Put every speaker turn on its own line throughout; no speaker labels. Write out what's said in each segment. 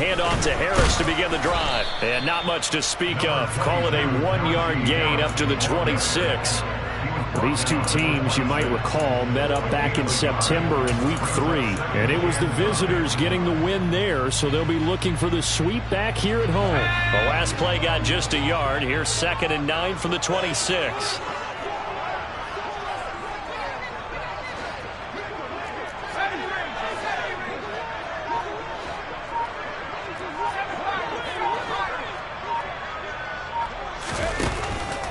handoff to Harris to begin the drive. And not much to speak of. Call it a 1-yard gain up to the 26.
These two teams, you might recall, met up back in September in Week 3. And it was the visitors getting the win there, so they'll be looking for the sweep back here at home.
The last play got just a yard. Here's 2nd and 9 from the 26.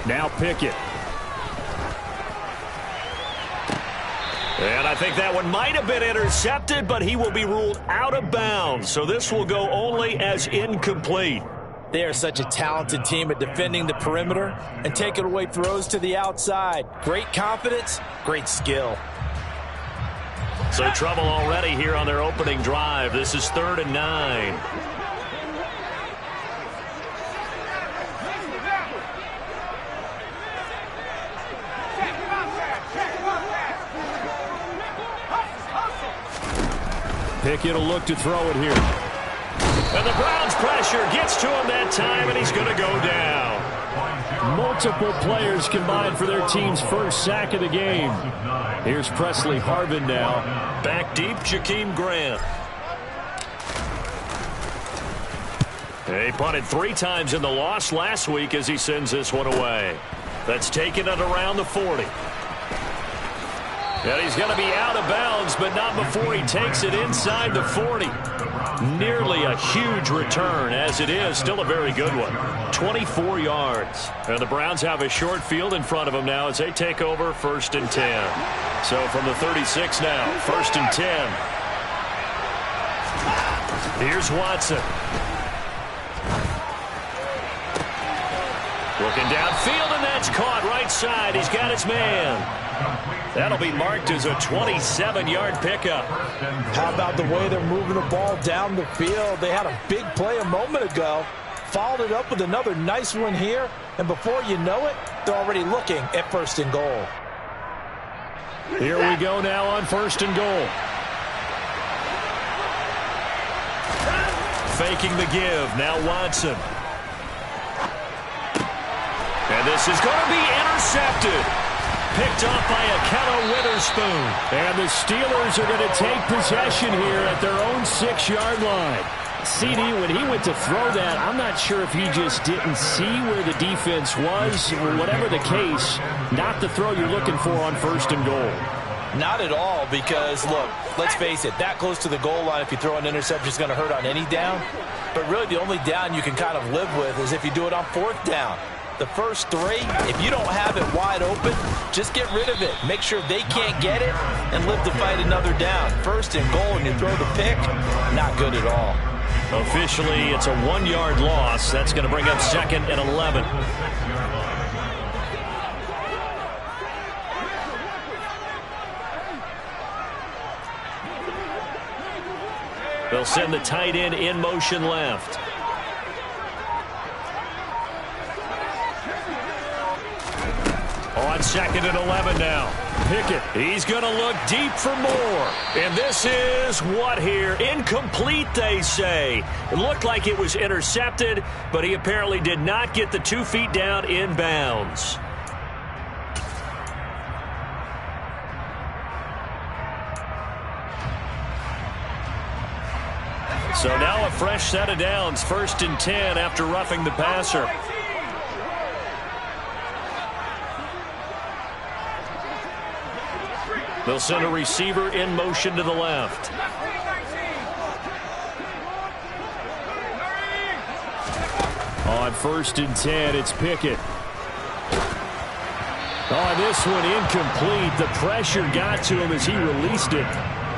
Now Pickett.
And I think that one might have been intercepted, but he will be ruled out of bounds. So this will go only as incomplete.
They are such a talented team at defending the perimeter and taking away throws to the outside. Great confidence, great skill.
So trouble already here on their opening drive. This is 3rd and 9.
Pickett will look to throw it here.
And the Browns' pressure gets to him that time, and he's going to go down.
Multiple players combined for their team's first sack of the game. Here's Presley Harvin now.
Back deep, Jakeem Grant. He punted 3 times in the loss last week as he sends this one away. That's taken it around the 40. And he's going to be out of bounds, but not before he takes it inside the 40. Nearly a huge return, as it is. Still a very good one. 24 yards. And the Browns have a short field in front of them now as they take over 1st and 10. So from the 36 now, 1st and 10. Here's Watson. Looking downfield, and that's caught right side. He's got his man. That'll be marked as a 27-yard pickup.
How about the way they're moving the ball down the field? They had a big play a moment ago. Followed it up with another nice one here. And before you know it, they're already looking at 1st and goal.
Here we go now on 1st and goal.
Faking the give. Now Watson. And this is going to be intercepted. Picked off by Akello Witherspoon.
And the Steelers are going to take possession here at their own 6-yard line. CD, when he went to throw that, I'm not sure if he just didn't see where the defense was. Whatever the case, not the throw you're looking for on 1st and goal.
Not at all, because, look, let's face it, that close to the goal line, if you throw an interception, is going to hurt on any down. But really, the only down you can kind of live with is if you do it on 4th down. The first 3, if you don't have it wide open, just get rid of it. Make sure they can't get it and live to fight another down. 1st and goal, and you throw the pick, not good at all.
Officially, it's a 1-yard loss. That's going to bring up 2nd and 11. They'll send the tight end in motion left. On 2nd and 11 now. Pickett, he's going to look deep for more. And this is what here? Incomplete, they say. It looked like it was intercepted, but he apparently did not get the 2 feet down in bounds. So now a fresh set of downs, 1st and 10 after roughing the passer. They'll send a receiver in motion to the left.
On 1st and 10, it's Pickett. Oh, this one incomplete. The pressure got to him as he released it.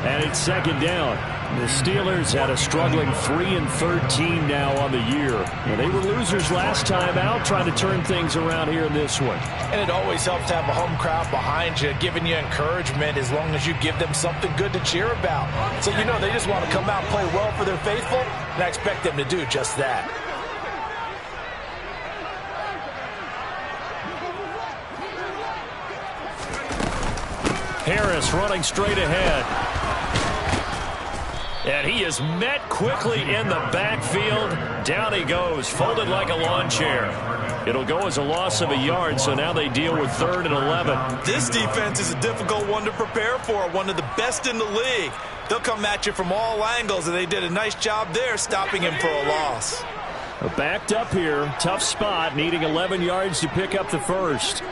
And it's 2nd down. The Steelers had a struggling 3-13 now on the year. Well, they were losers last time out, trying to turn things around here in this one.
And it always helps to have a home crowd behind you, giving you encouragement as long as you give them something good to cheer about. So you know they just want to come out and play well for their faithful, and I expect them to do just that.
Harris running straight ahead. And he is met quickly in the backfield. Down he goes, folded like a lawn chair. It'll go as a loss of a yard, so now they deal with 3rd and 11.
This defense is a difficult one to prepare for, one of the best in the league. They'll come at you from all angles, and they did a nice job there stopping him for a loss.
Backed up here, tough spot, needing 11 yards to pick up the first.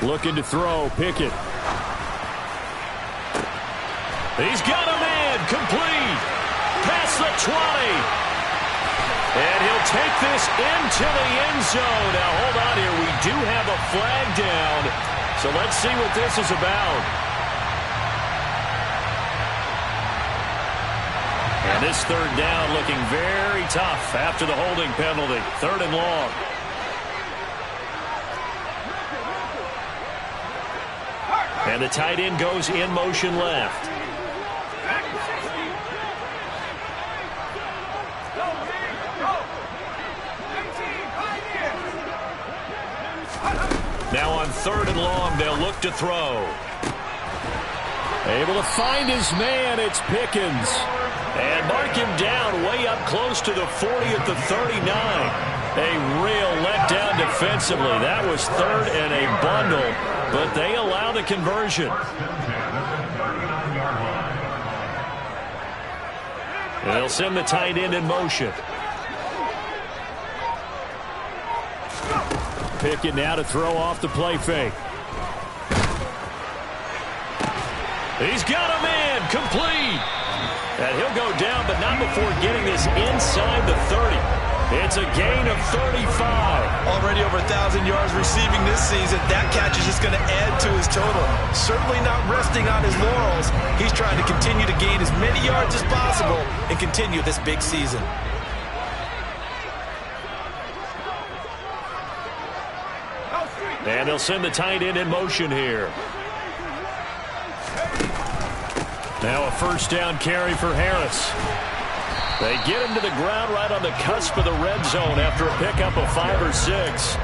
Looking to throw, Pickett.
He's got a man, complete. Past the 20. And he'll take this into the end zone. Now, hold on here. We do have a flag down. So let's see what this is about. And this 3rd down looking very tough after the holding penalty. 3rd and long. And the tight end goes in motion left. Now on 3rd and long, they'll look to throw.
Able to find his man, it's Pickens.
And mark him down way up close to the 40 at the 39. A real letdown defensively. That was 3rd and a bundle, but they allow the conversion. And they'll send the tight end in motion.
Pickett now to throw off the play fake.
He's got a man, complete. And he'll go down, but not before getting this inside the 30. It's a gain of 35.
Already over 1,000 yards receiving this season. That catch is just going to add to his total. Certainly not resting on his laurels. He's trying to continue to gain as many yards as possible and continue this big season.
And they'll send the tight end in motion here. Now a 1st down carry for Harris. They get him to the ground right on the cusp of the red zone after a pickup of 5 or 6.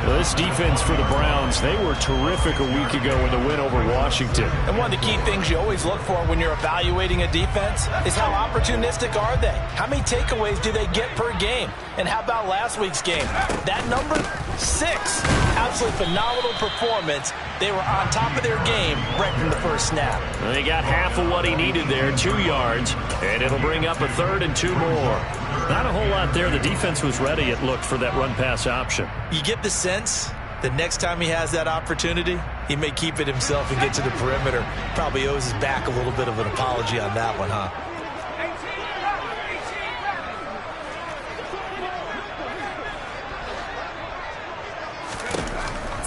Well, this defense for the Browns, they were terrific a week ago in the win over Washington.
And one of the key things you always look for when you're evaluating a defense is how opportunistic are they? How many takeaways do they get per game? And how about last week's game? That number? 6. Absolutely phenomenal performance. They were on top of their game right from the first snap.
Well, they got half of what he needed there, 2 yards, and it'll bring up a 3rd and 2 more. Not a whole lot there. The defense was ready, it looked, for that run-pass option.
You get the sense that next time he has that opportunity, he may keep it himself and get to the perimeter. Probably owes his back a little bit of an apology on that one, huh?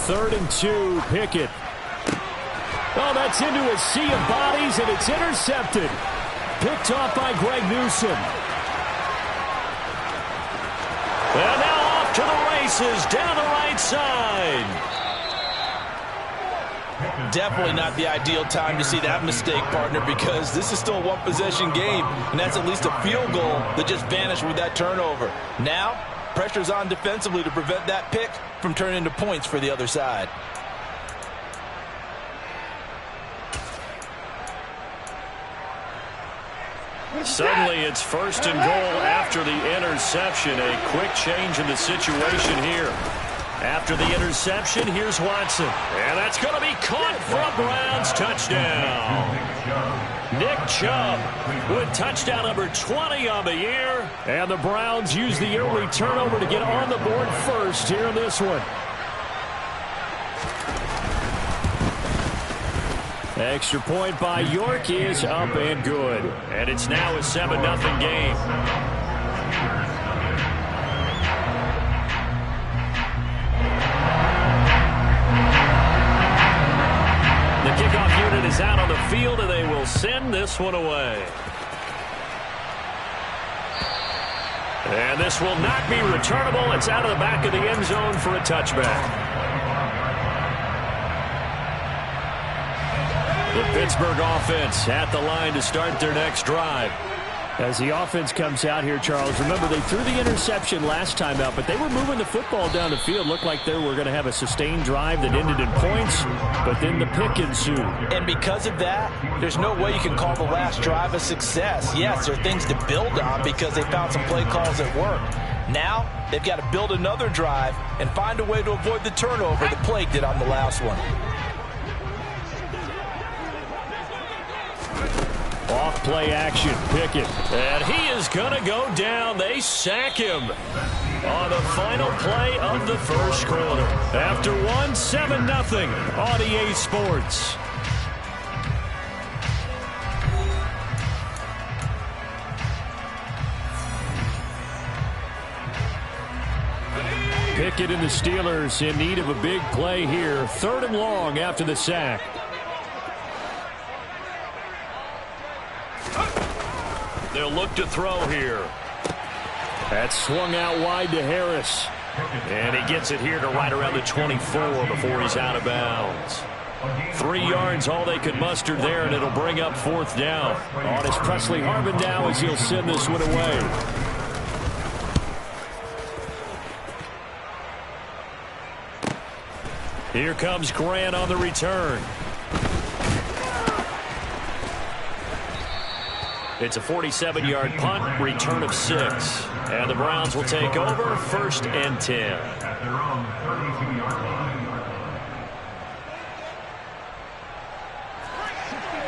Third and 2, Pickett. Oh, that's into a sea of bodies, and it's intercepted. Picked off by Greg Newsome.
And now off to the races down the right side.
Definitely not the ideal time to see that mistake, partner, because this is still a one-possession game, and that's at least a field goal that just vanished with that turnover. Now, pressure's on defensively to prevent that pick from turning into points for the other side.
Suddenly it's 1st and goal after the interception. A quick change in the situation here. After the interception, here's Watson. And that's going to be caught for a Browns touchdown. Nick Chubb with touchdown number 20 on the year.
And the Browns use the early turnover to get on the board first here in this one. Extra point by York is up and good.
And it's now a 7-0 game. The kickoff unit is out on the field, and they will send this one away. And this will not be returnable. It's out of the back of the end zone for a touchback. The Pittsburgh offense at the line to start their next drive.
As the offense comes out here, Charles, remember they threw the interception last time out, but they were moving the football down the field. Looked like they were going to have a sustained drive that ended in points, but then the pick ensued.
And because of that, there's no way you can call the last drive a success. Yes, there are things to build on because they found some play calls that worked. Now, they've got to build another drive and find a way to avoid the turnover that plagued it on the last one.
Off play action, Pickett.
And he is going to go down. They sack him on the final play of the first quarter. After 7-0 on EA Sports.
Pickett and the Steelers in need of a big play here. 3rd and long after the sack.
They'll look to throw here.
That's swung out wide to Harris.
And he gets it here to right around the 24 before he's out of bounds.
3 yards, all they could muster there, and it'll bring up 4th down. On is Presley Harvin now as he'll send this one away. Here comes Grant on the return.
It's a 47-yard punt, return of 6. And the Browns will take over 1st and 10.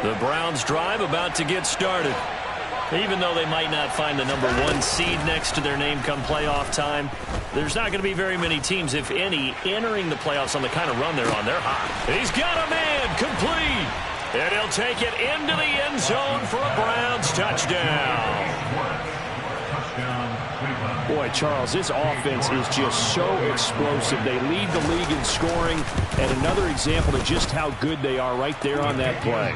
The Browns drive about to get started. Even though they might not find the number 1 seed next to their name come playoff time, there's not going to be very many teams, if any, entering the playoffs on the kind of run they're on. They're hot. He's got a man complete. And he'll take it into the end zone for a Browns touchdown.
Boy, Charles, this offense is just so explosive. They lead the league in scoring, and another example of just how good they are right there on that play.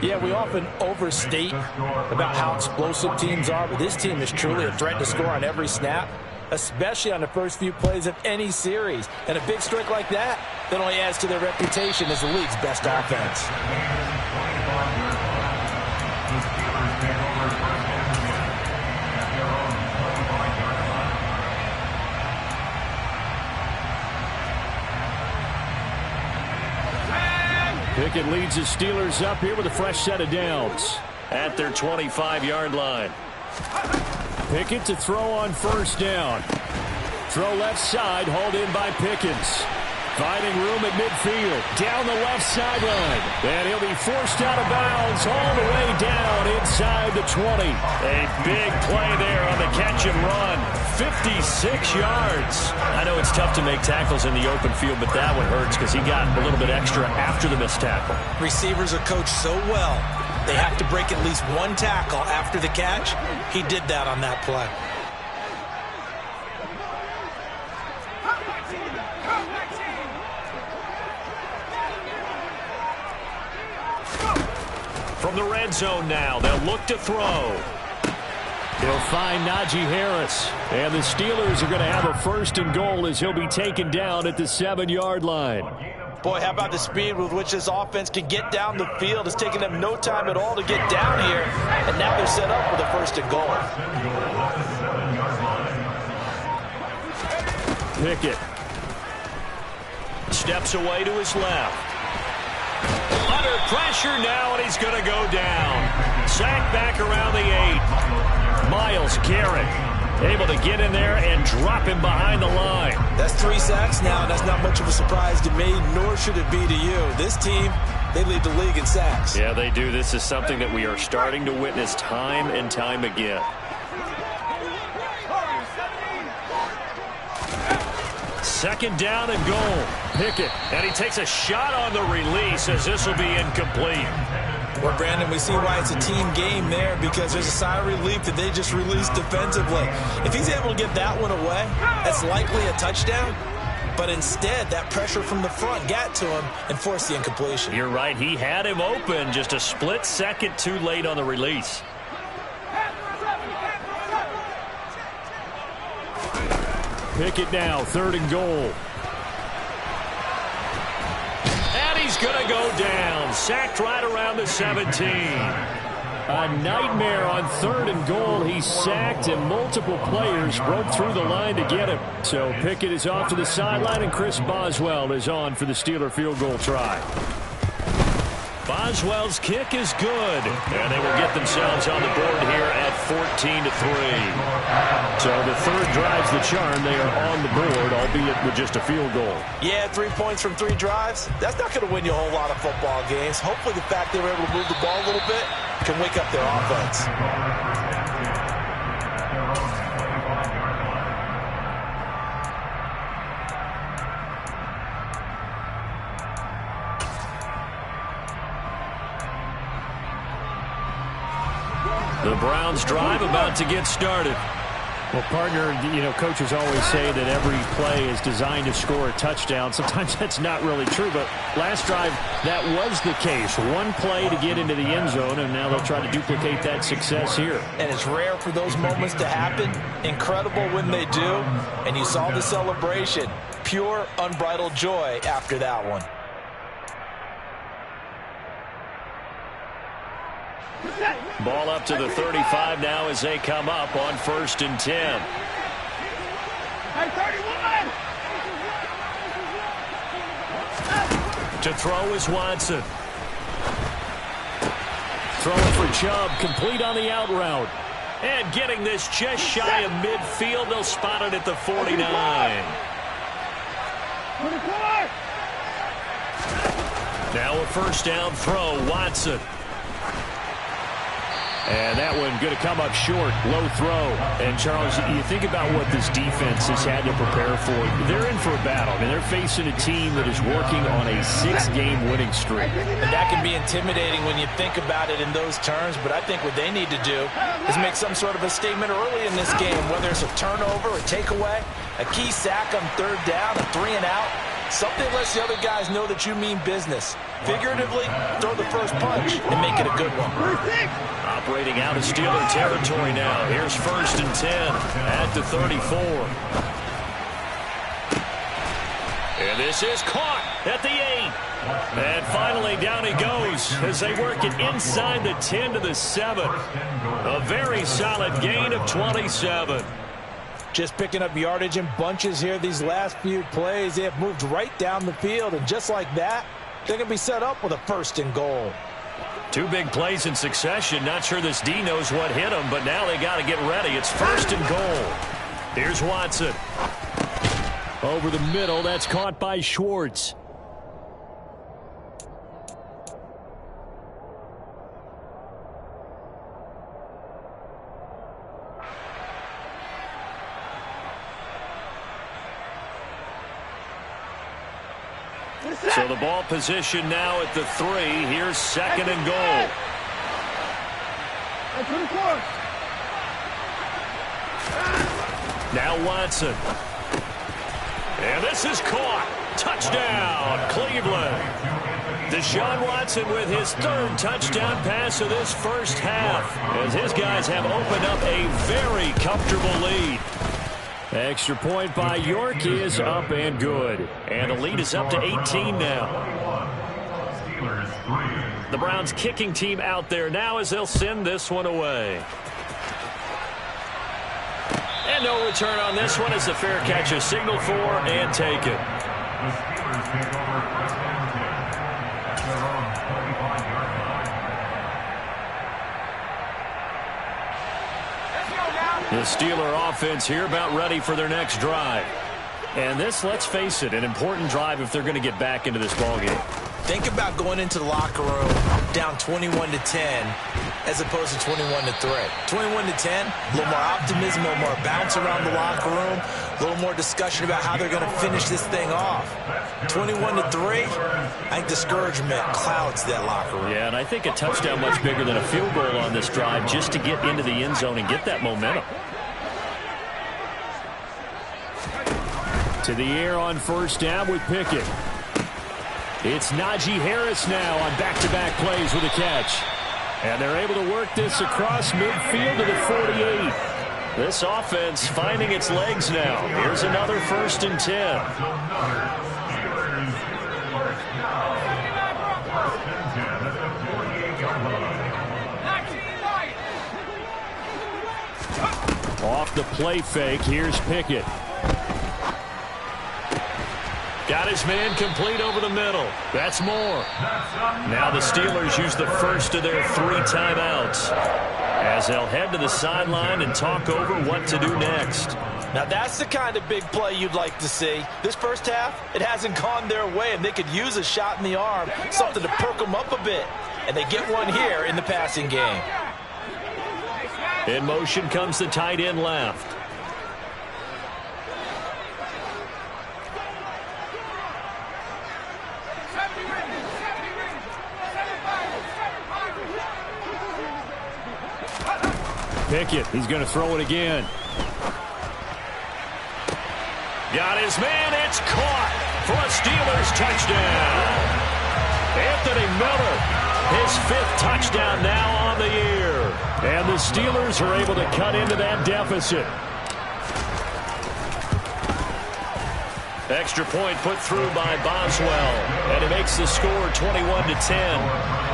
Yeah, we often overstate about how explosive teams are, but this team is truly a threat to score on every snap, especially on the first few plays of any series. And a big strike like that only adds to their reputation as the league's best offense.
Pickett leads the Steelers up here with a fresh set of downs.
At their 25-yard line.
Pickett to throw on 1st down. Throw left side, hauled in by Pickens. Finding room at midfield. Down the left sideline. And he'll be forced out of bounds all the way down inside the 20.
A big play there on the catch and run. 56 yards. I know it's tough to make tackles in the open field, but that one hurts because he got a little bit extra after the missed tackle.
Receivers are coached so well. They have to break at least 1 tackle after the catch. He did that on that play.
From the red zone now, they'll look to throw.
He'll find Najee Harris. And the Steelers are going to have a 1st and goal as he'll be taken down at the 7-yard line.
Boy, how about the speed with which this offense can get down the field? It's taken them no time at all to get down here. And now they're set up with a 1st and goal.
Pickett
steps away to his left. Under pressure now, and he's going to go down. Sacked back around the 8. Myles Garrett able to get in there and drop him behind the line.
That's 3 sacks now, and that's not much of a surprise to me, nor should it be to you. This team, they lead the league in sacks.
Yeah, they do. This is something that we are starting to witness time and time again. Second down and goal. Pickett. And he takes a shot on the release as this will be incomplete.
Well, Brandon, we see why it's a team game there because there's a sigh of relief that they just released defensively. If he's able to get that one away, that's likely a touchdown. But instead, that pressure from the front got to him and forced the incompletion.
You're right. He had him open just a split second too late on the release.
Pickett now, 3rd and goal.
And he's going to go down. Sacked right around the 17.
A nightmare on 3rd and goal. He's sacked, and multiple players broke through the line to get him. So Pickett is off to the sideline, and Chris Boswell is on for the Steeler field goal try.
Boswell's kick is good, and they will get themselves on the board here at 14-3.
So the third drive's the charm. They are on the board, albeit with just a field goal.
Yeah, 3 points from 3 drives. That's not going to win you a whole lot of football games. Hopefully the fact they were able to move the ball a little bit can wake up their offense.
The Browns drive about to get started.
Well, partner, coaches always say that every play is designed to score a touchdown. Sometimes that's not really true, but last drive, that was the case. One play to get into the end zone, and now they'll try to duplicate that success here.
And it's rare for those moments to happen. Incredible when they do. And you saw the celebration. Pure, unbridled joy after that one.
Ball up to the 35 now as they come up on 1st and 10. To throw is Watson. Throwing for Chubb, complete on the out route. And getting this just shy of midfield. They'll spot it at the 49. Now a first down throw, Watson.
And that one going to come up short, low throw. And, Charles, you think about what this defense has had to prepare for. They're in for a battle. I mean, they're facing a team that is working on a 6-game winning streak.
And that can be intimidating when you think about it in those terms, but I think what they need to do is make some sort of a statement early in this game, whether it's a turnover, a takeaway, a key sack on 3rd down, a 3 and out. Something lets the other guys know that you mean business. Figuratively, throw the first punch and make it a good one.
Operating out of Steeler territory now. Here's 1st and 10 at the 34. And this is caught at the 8. And finally down he goes as they work it inside the 10 to the 7. A very solid gain of 27.
Just picking up yardage in bunches here these last few plays. They have moved right down the field, and just like that, they're going to be set up with a 1st and goal.
2 big plays in succession. Not sure this D knows what hit him, but now they got to get ready. It's 1st and goal. Here's Watson.
Over the middle, that's caught by Schwartz.
So the ball position now at the 3. Here's 2nd and goal. Now Watson. And this is caught. Touchdown, Cleveland. Deshaun Watson with his 3rd touchdown pass of this first half, as his guys have opened up a very comfortable lead.
Extra point by York is up and good.
And the lead is up to 18 now. The Browns kicking team out there now as they'll send this one away. And no return on this one as the fair catch is signaled for and taken. The Steeler offense here about ready for their next drive. And this, let's face it, an important drive if they're going to get back into this ballgame.
Think about going into the locker room down 21-10 as opposed to 21-3. 21-10, a little more optimism, a little more bounce around the locker room, a little more discussion about how they're going to finish this thing off. 21-3, I think discouragement clouds that locker room.
Yeah, and I think a touchdown much bigger than a field goal on this drive just to get into the end zone and get that momentum.
To the air on 1st down with Pickett. It's Najee Harris now on back-to-back plays with a catch. And they're able to work this across midfield to the 48.
This offense finding its legs now. Here's another 1st and 10.
off the play fake. Here's Pickett.
Got his man complete over the middle. That's more. Now the Steelers use the first of their 3 timeouts as they'll head to the sideline and talk over what to do next.
Now that's the kind of big play you'd like to see. This first half, it hasn't gone their way, and they could use a shot in the arm, something to perk them up a bit. And they get one here in the passing game.
In motion comes the tight end left.
Pickett, he's going to throw it again.
Got his man, it's caught for a Steelers touchdown. Anthony Miller, his 5th touchdown now on the year.
And the Steelers are able to cut into that deficit.
Extra point put through by Boswell, and it makes the score 21-10.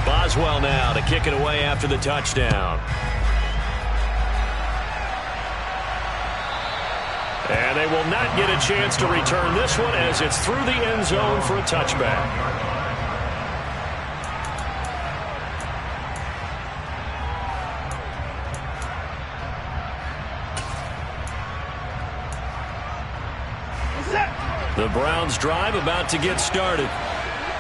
Boswell now to kick it away after the touchdown. And they will not get a chance to return this one as it's through the end zone for a touchback. The Browns drive about to get started.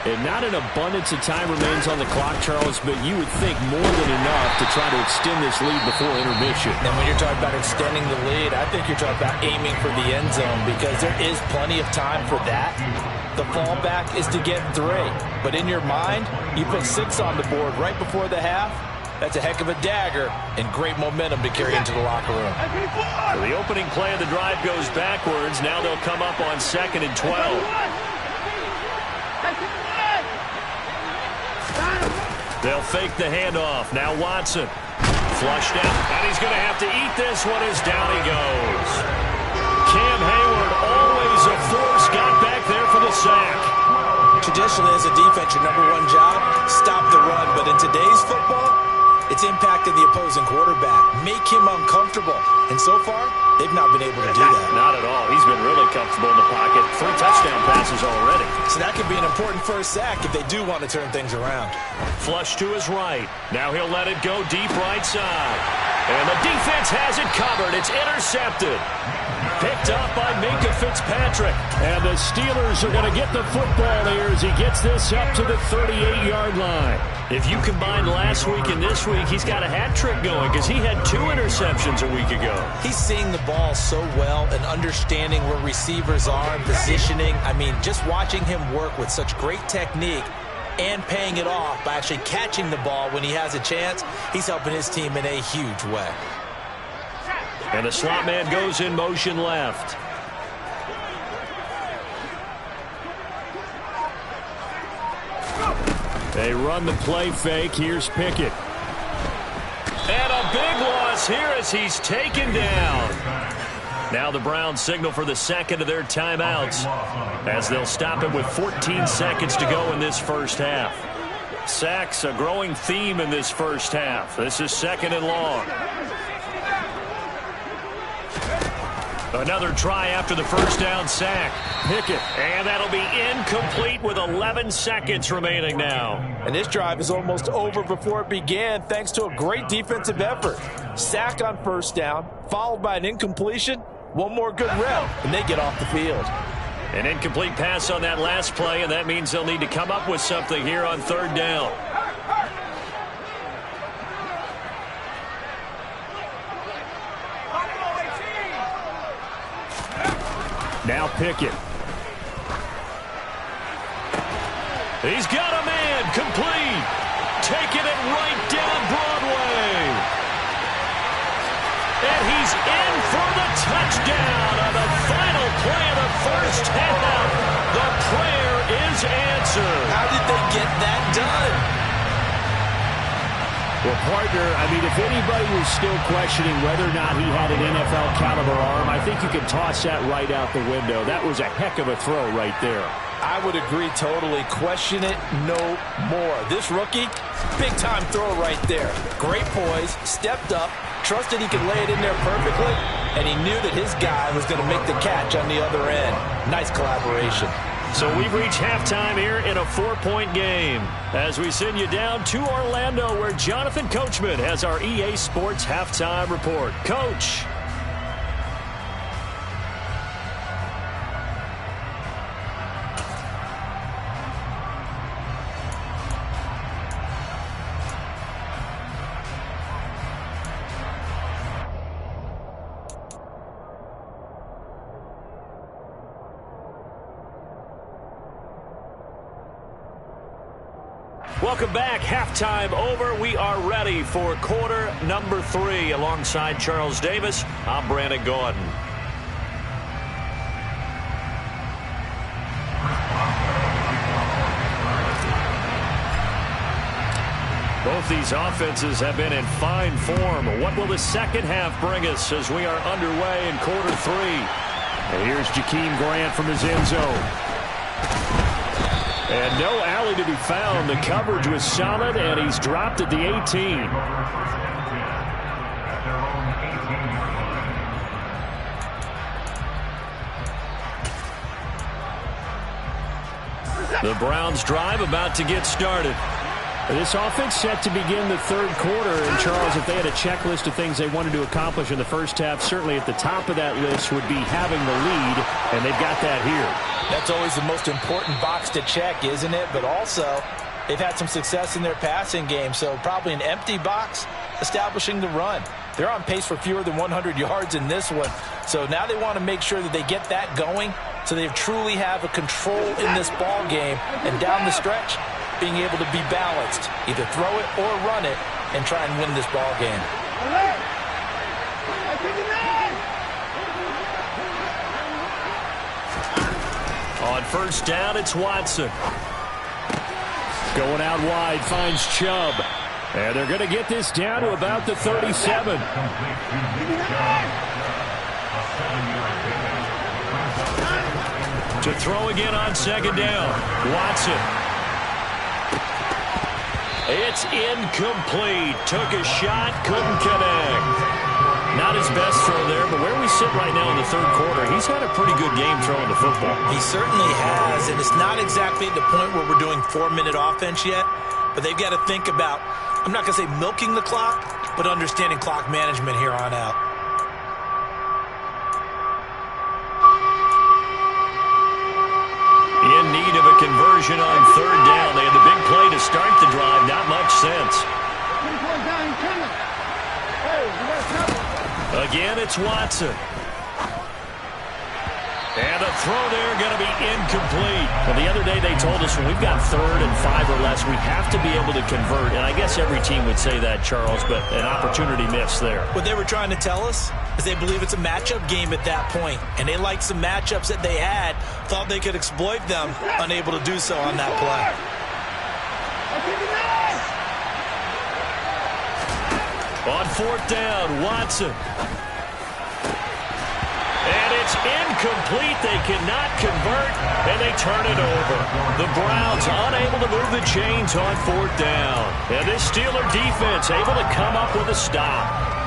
And not an abundance of time remains on the clock, Charles, but you would think more than enough to try to extend this lead before intermission.
And when you're talking about extending the lead, I think you're talking about aiming for the end zone because there is plenty of time for that. The fallback is to get 3. But in your mind, you put 6 on the board right before the half. That's a heck of a dagger and great momentum to carry into the locker room.
So the opening play of the drive goes backwards. Now they'll come up on 2nd and 12. They'll fake the handoff. Now Watson. Flushed out. And he's going to have to eat this one as down he goes. Cam Hayward, always a force, got back there for the sack.
Traditionally, as a defense, your #1 job, stop the run. But in today's football, it's impacting the opposing quarterback. Make him uncomfortable. And so far, they've not been able to do that.
Not at all. He's been really comfortable in the pocket. 3 touchdown passes already.
So that could be an important first sack if they do want to turn things around.
Flush to his right. Now he'll let it go deep right side. And the defense has it covered. It's intercepted. Picked up by Minka Fitzpatrick.
And the Steelers are going to get the football here as he gets this up to the 38-yard line.
If you combine last week and this week, he's got a hat trick going because he had 2 interceptions a week ago.
He's seeing the ball so well and understanding where receivers are and positioning. I mean, just watching him work with such great technique and paying it off by actually catching the ball when he has a chance, he's helping his team in a huge way.
And the slot man goes in motion left.
They run the play fake. Here's Pickett.
And a big loss here as he's taken down. Now the Browns signal for the 2nd of their timeouts as they'll stop it with 14 seconds to go in this first half. Sacks, a growing theme in this first half. This is 2nd and long. Another try after the first down sack.
Pickett.
And that'll be incomplete with 11 seconds remaining now.
And this drive is almost over before it began thanks to a great defensive effort. Sack on first down, followed by an incompletion. One more good rep, and they get off the field.
An incomplete pass on that last play, and that means they'll need to come up with something here on 3rd down.
Now Pickett.
He's got a man complete. Taking it right down Broadway. And he's in for the touchdown on the final play of the first half. The prayer is answered.
How did they get that done?
Well, partner, I mean, if anybody was still questioning whether or not he had an NFL caliber arm, I think you can toss that right out the window. That was a heck of a throw right there.
I would agree totally. Question it no more. This rookie, big-time throw right there. Great poise, stepped up, trusted he could lay it in there perfectly, and he knew that his guy was going to make the catch on the other end. Nice collaboration.
So we've reached halftime here in a 4-point game as we send you down to Orlando where Jonathan Coachman has our EA Sports halftime report. Coach. Welcome back. Halftime over. We are ready for quarter number 3. Alongside Charles Davis, I'm Brandon Gordon. Both these offenses have been in fine form. What will the second half bring us as we are underway in quarter 3? And here's Jakeem Grant from his end zone. And no alley to be found. The coverage was solid, and he's dropped at the 18. The Browns drive about to get started. This offense set to begin the third quarter. And, Charles, if they had a checklist of things they wanted to accomplish in the first half, certainly at the top of that list would be having the lead, and they've got that here.
That's always the most important box to check, isn't it? But also, they've had some success in their passing game, so probably an empty box establishing the run. They're on pace for fewer than 100 yards in this one. So now they want to make sure that they get that going so they truly have a control in this ball game. And down the stretch, being able to be balanced, either throw it or run it, and try and win this ball game.
On first down, it's Watson.
Going out wide, finds Chubb. And they're going to get this down to about the 37.
To throw again on second down, Watson. It's incomplete. Took a shot, couldn't connect. Not his best throw there, but where we sit right now in the third quarter, he's had a pretty good game throwing the football.
He certainly has, and it's not exactly at the point where we're doing 4-minute offense yet, but they've got to think about, I'm not going to say milking the clock, but understanding clock management here on out.
In need of a conversion on third down. They had the big play to start the drive. Not much sense. Again, it's Watson. And a throw there going to be incomplete. Well, the other day they told us when we've got 3rd and 5 or less, we have to be able to convert. And I guess every team would say that, Charles, but an opportunity missed there.
What they were trying to tell us is they believe it's a matchup game at that point. And they liked some matchups that they had, thought they could exploit them, unable to do so on that play.
On fourth down, Watson. And it's incomplete. They cannot convert, and they turn it over. The Browns unable to move the chains on fourth down. And this Steeler defense able to come up with a stop.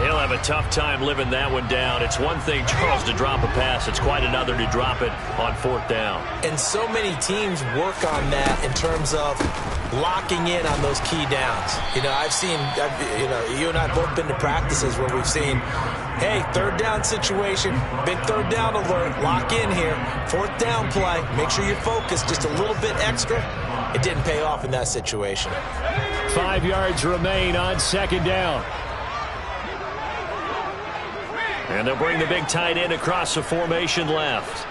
He'll have a tough time living that one down. It's one thing, Charles, to drop a pass. It's quite another to drop it on fourth down.
And so many teams work on that in terms of locking in on those key downs. You know, you and I have both been to practices where we've seen, hey, third down situation, big third down alert, lock in here, fourth down play, make sure you're focused just a little bit extra. It didn't pay off in that situation.
5 yards remain on second down.
And they'll bring the big tight end across the formation left.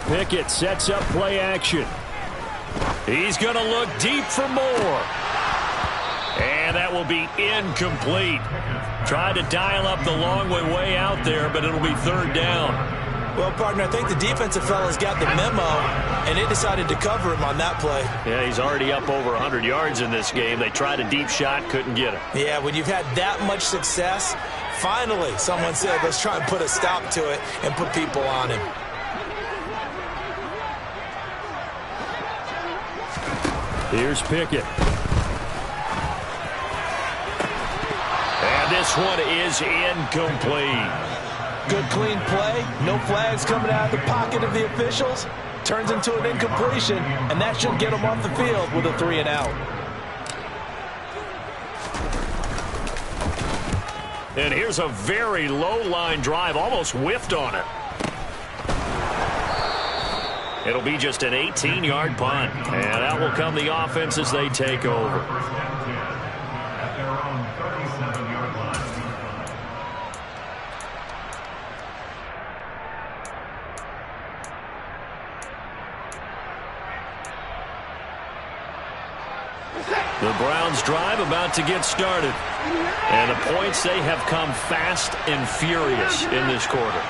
Pickett sets up play action.
He's going to look deep for more. And that will be incomplete. Tried to dial up the long way out there, but it'll be third down.
Well, partner, I think the defensive fellas got the memo, and they decided to cover him on that play.
Yeah, he's already up over 100 yards in this game. They tried a deep shot, couldn't get him.
Yeah, when you've had that much success, finally someone said, let's try and put a stop to it and put people on him.
Here's Pickett.
And this one is incomplete.
Good clean play. No flags coming out of the pocket of the officials. Turns into an incompletion, and that should get him off the field with a 3-and-out.
And here's a very low-line drive, almost whiffed on it. It'll be just an 18-yard punt, and out will come the offense as they take over. The Browns drive about to get started. And the points, they have come fast and furious in this quarter.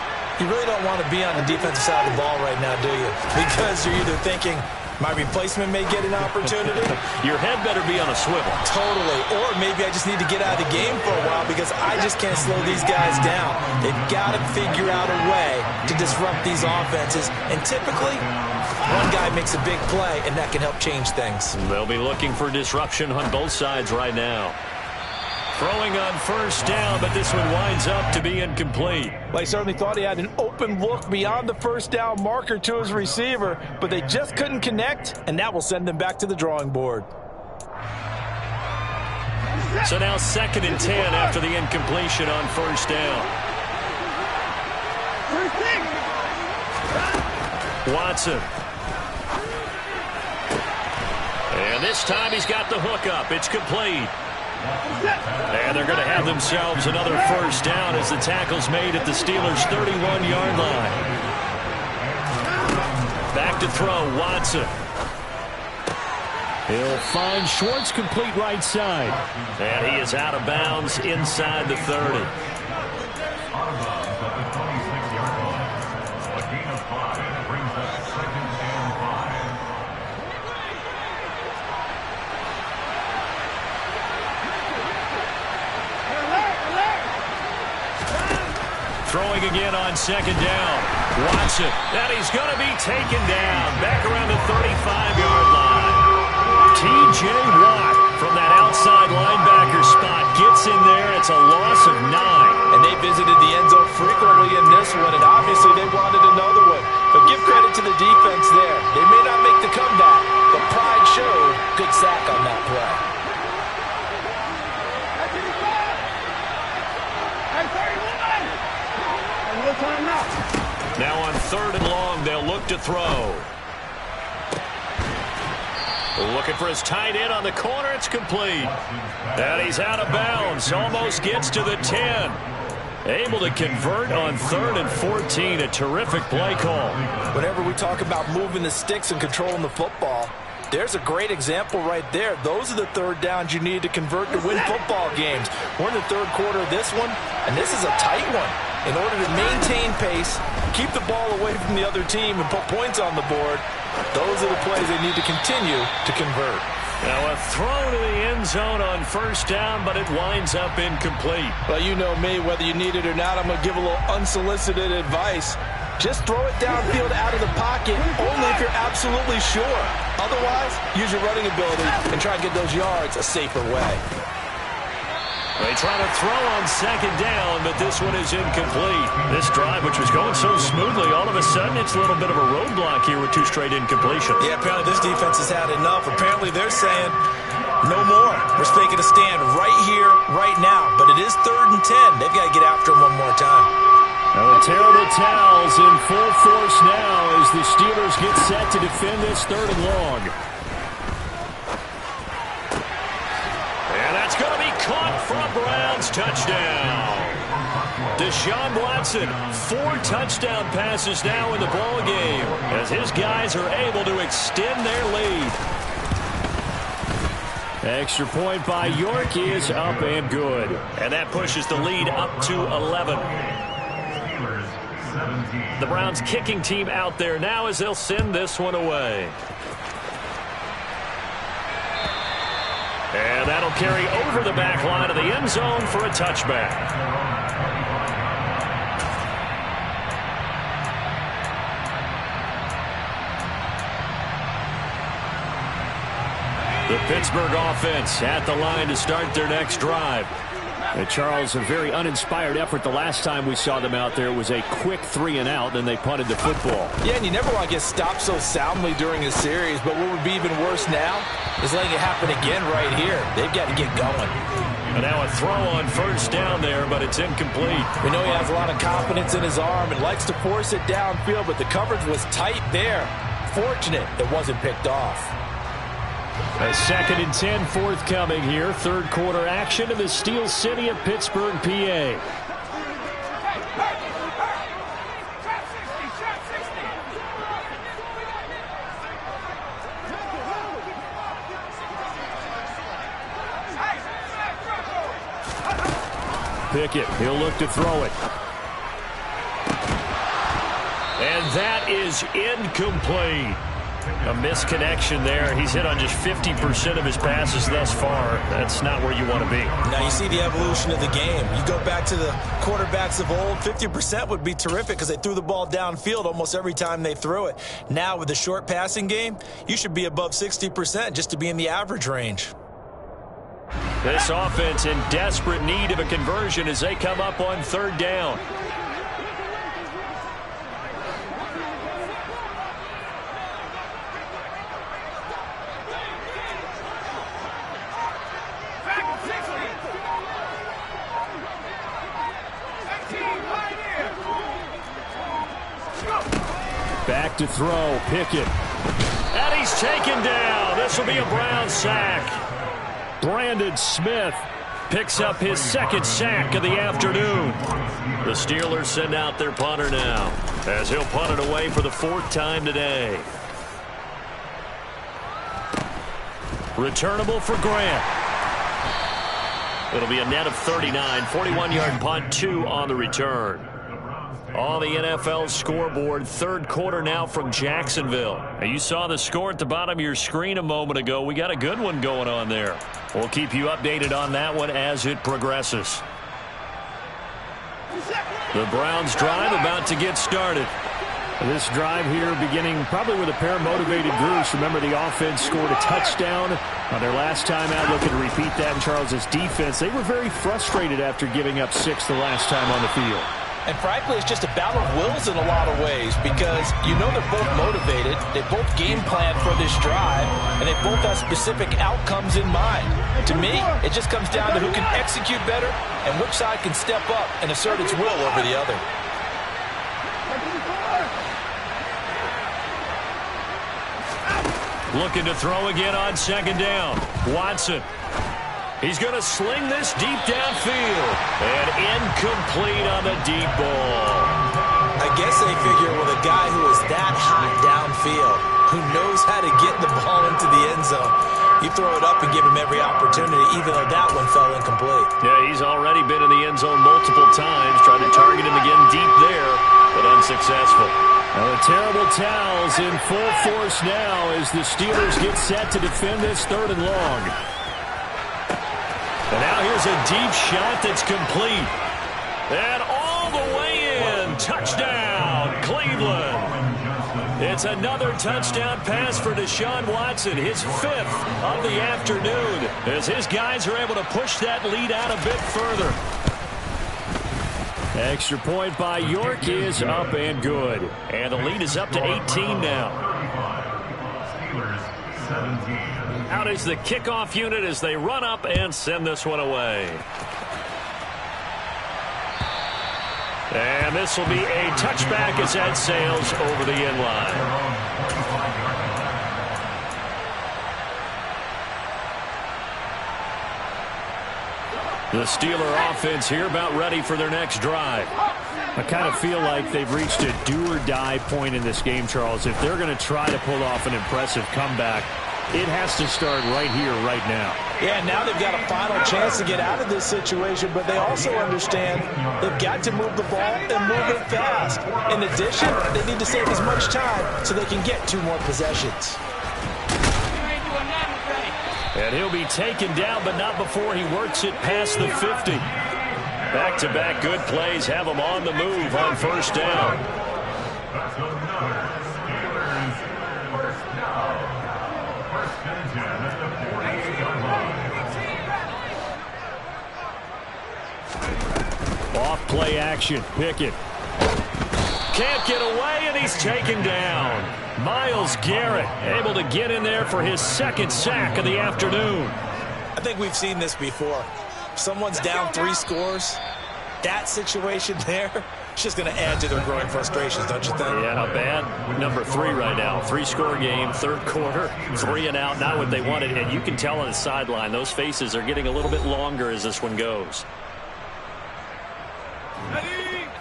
You really don't want to be on the defensive side of the ball right now, do you? Because you're either thinking, my replacement may get an opportunity.
Your head better be on a swivel.
Totally. Or maybe I just need to get out of the game for a while because I just can't slow these guys down. They've got to figure out a way to disrupt these offenses. And typically, one guy makes a big play, and that can help change things.
They'll be looking for disruption on both sides right now. Throwing on first down, but this one winds up to be incomplete.
Well, he certainly thought he had an open look beyond the first down marker to his receiver, but they just couldn't connect, and that will send them back to the drawing board.
So now 2nd and 10 after the incompletion on first down. Watson. And this time he's got the hook up. It's complete. And they're going to have themselves another first down as the tackle's made at the Steelers' 31-yard line. Back to throw, Watson.
He'll find Schwartz complete right side.
And he is out of bounds inside the 30. Throwing again on 2nd down. Watson, and he's going to be taken down back around the 35-yard line. T.J. Watt from that outside linebacker spot gets in there. It's a loss of 9.
And they visited the end zone frequently in this one, and obviously they wanted another one. But give credit to the defense there. They may not make the comeback, but pride showed. Good sack on that play.
Now on 3rd and long, they'll look to throw. Looking for his tight end on the corner. It's complete. And he's out of bounds. Almost gets to the 10. Able to convert on 3rd and 14. A terrific play call.
Whenever we talk about moving the sticks and controlling the football, there's a great example right there. Those are the 3rd downs you need to convert to win football games. We're in the 3rd quarter of this one, and this is a tight one. In order to maintain pace, keep the ball away from the other team, and put points on the board, those are the plays they need to continue to convert.
Now a throw to the end zone on first down, but it winds up incomplete.
Well, you know me, whether you need it or not, I'm going to give a little unsolicited advice. Just throw it downfield out of the pocket, only if you're absolutely sure. Otherwise, use your running ability and try and get those yards a safer way.
They try to throw on 2nd down, but this one is incomplete. This drive, which was going so smoothly, all of a sudden it's a little bit of a roadblock here with 2 straight incompletions.
Yeah, apparently this defense has had enough. Apparently they're saying, no more. We're making a stand right here, right now. But it is 3rd and 10. They've got to get after him one more time.
Now the terrible towels in full force now as the Steelers get set to defend this 3rd and long.
And that's going to be caught for a Browns touchdown. Deshaun Watson, 4 touchdown passes now in the ball game as his guys are able to extend their lead.
Extra point by York is up and good.
And that pushes the lead up to 11. The Browns kicking team out there now as they'll send this one away. And that'll carry over the back line of the end zone for a touchback. The Pittsburgh offense at the line to start their next drive.
And Charles, a very uninspired effort the last time we saw them out there. It was a quick 3-and-out, then they punted the football.
Yeah, and you never want to get stopped so soundly during a series, but what would be even worse now is letting it happen again right here. They've got to get going.
And now a throw on first down there, but it's incomplete.
We know he has a lot of confidence in his arm and likes to force it downfield, but the coverage was tight there. Fortunate it wasn't picked off.
A 2nd and 10 forthcoming here. Third quarter action in the Steel City of Pittsburgh, PA. Pickett, he'll look to throw it.
And that is incomplete. A misconnection there. He's hit on just 50% of his passes thus far. That's not where you want to be.
Now you see the evolution of the game. You go back to the quarterbacks of old, 50% would be terrific because they threw the ball downfield almost every time they threw it. Now with the short passing game, you should be above 60% just to be in the average range.
This offense in desperate need of a conversion as they come up on third down.
Back to throw, Pickett.
And he's taken down. This will be a Brown sack.
Brandon Smith
picks up his 2nd sack of the afternoon. The Steelers send out their punter now as he'll punt it away for the 4th time today. Returnable for Grant. It'll be a net of 39, 41-yard punt, 2 on the return. On the NFL scoreboard, third quarter now from Jacksonville. And you saw the score at the bottom of your screen a moment ago. We got a good one going on there. We'll keep you updated on that one as it progresses. The Browns drive about to get started.
This drive here beginning probably with a pair of motivated groups. Remember, the offense scored a touchdown on their last time out. Looking to repeat that in Charles's defense. They were very frustrated after giving up 6 the last time on the field.
And frankly, it's just a battle of wills in a lot of ways because you know they're both motivated, they both game plan for this drive, and they both have specific outcomes in mind. To me, it just comes down to who can execute better and which side can step up and assert its will over the other.
Looking to throw again on 2nd down. Watson. He's going to sling this deep downfield. And incomplete on the deep ball.
I guess they figure with a guy who is that hot downfield, who knows how to get the ball into the end zone, you throw it up and give him every opportunity, even though that one fell incomplete.
Yeah, he's already been in the end zone multiple times, trying to target him again deep there, but unsuccessful.
Well, the terrible towels in full force now as the Steelers get set to defend this 3rd and long.
And now here's a deep shot that's complete. And all the way in. Touchdown, Cleveland. It's another touchdown pass for Deshaun Watson, his 5th of the afternoon, as his guys are able to push that lead out a bit further.
Extra point by York is up and good.
And the lead is up to 18 now. Out is the kickoff unit as they run up and send this one away. And this will be a touchback as that sails over the end line. The Steeler offense here about ready for their next drive.
I kind of feel like they've reached a do-or-die point in this game, Charles. If they're going to try to pull off an impressive comeback, It has to start right here, right now.
Yeah, now they've got a final chance to get out of this situation, but they also understand they've got to move the ball and move it fast. In addition, they need to save as much time so they can get 2 more possessions.
And he'll be taken down, but not before he works it past the 50. Back-to-back good plays have him on the move on first down.
Off play action. Pickett.
Can't get away, and he's taken down. Myles Garrett able to get in there for his 2nd sack of the afternoon.
I think we've seen this before. Someone's down 3 scores. That situation there, it's just going to add to their growing frustrations, don't you think?
Yeah, not bad. Number 3 right now. 3-score game, 3rd quarter, 3 and out, not what they wanted. And you can tell on the sideline, those faces are getting a little bit longer as this one goes.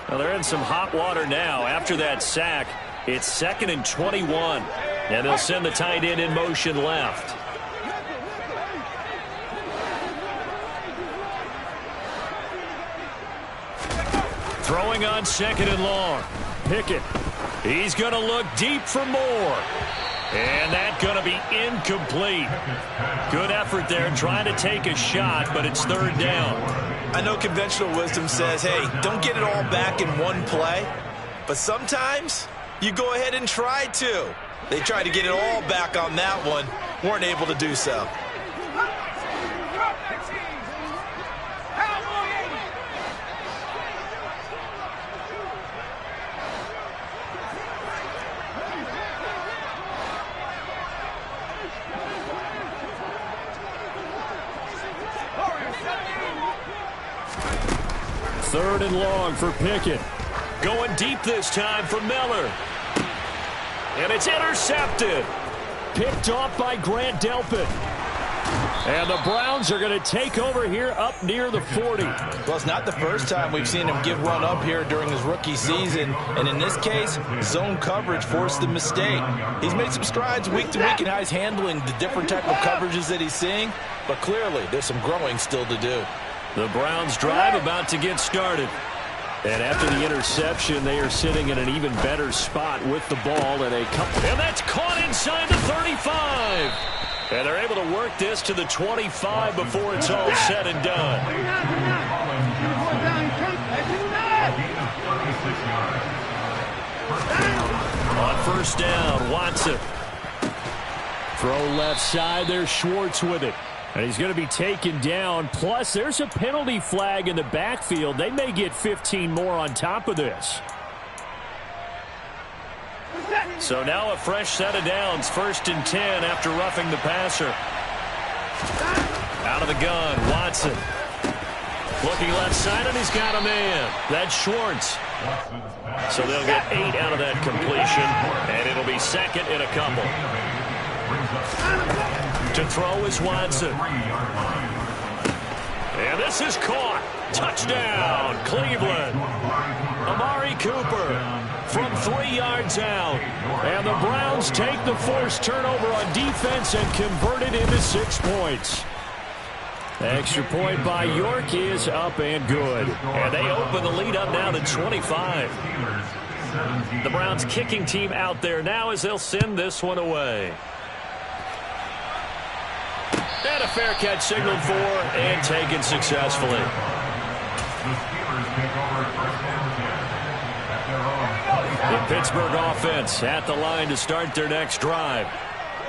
Well, they're in some hot water now. After that sack, it's 2nd and 21. And they'll send the tight end in motion left. Throwing on 2nd and long. Pickett. He's going to look deep for more. And that's going to be incomplete. Good effort there trying to take a shot, but it's 3rd down.
I know conventional wisdom says, hey, don't get it all back in one play. But sometimes you go ahead and try to. They tried to get it all back on that one. Weren't able to do so.
Third and long for Pickett.
Going deep this time for Miller. And it's intercepted.
Picked off by Grant Delpit. And the Browns are going to take over here up near the 40.
Well, it's not the first time we've seen him give one up here during his rookie season. And in this case, zone coverage forced the mistake. He's made some strides week to week in how he's handling the different type of coverages that he's seeing. But clearly, there's some growing still to do.
The Browns drive about to get started.
And after the interception, they are sitting in an even better spot with the ball. And
that's caught inside the 35. And they're able to work this to the 25 before it's all said and done. On first down, Watson.
Throw left side, there's Schwartz with it. And he's going to be taken down. Plus, there's a penalty flag in the backfield. They may get 15 more on top of this.
So now a fresh set of downs. 1st and 10 after roughing the passer. Out of the gun, Watson. Looking left side, and he's got a man. That's Schwartz. So they'll get 8 out of that completion, and it'll be 2nd and a couple. To throw is Watson. And this is caught. Touchdown, Cleveland. Amari Cooper from 3 yards out. And the Browns take the forced turnover on defense and convert it into 6 points. Extra point by York is up and good. And they open the lead up now to 25. The Browns kicking team out there now as they'll send this one away. And a fair catch signaled for and taken successfully. The Pittsburgh offense at the line to start their next drive.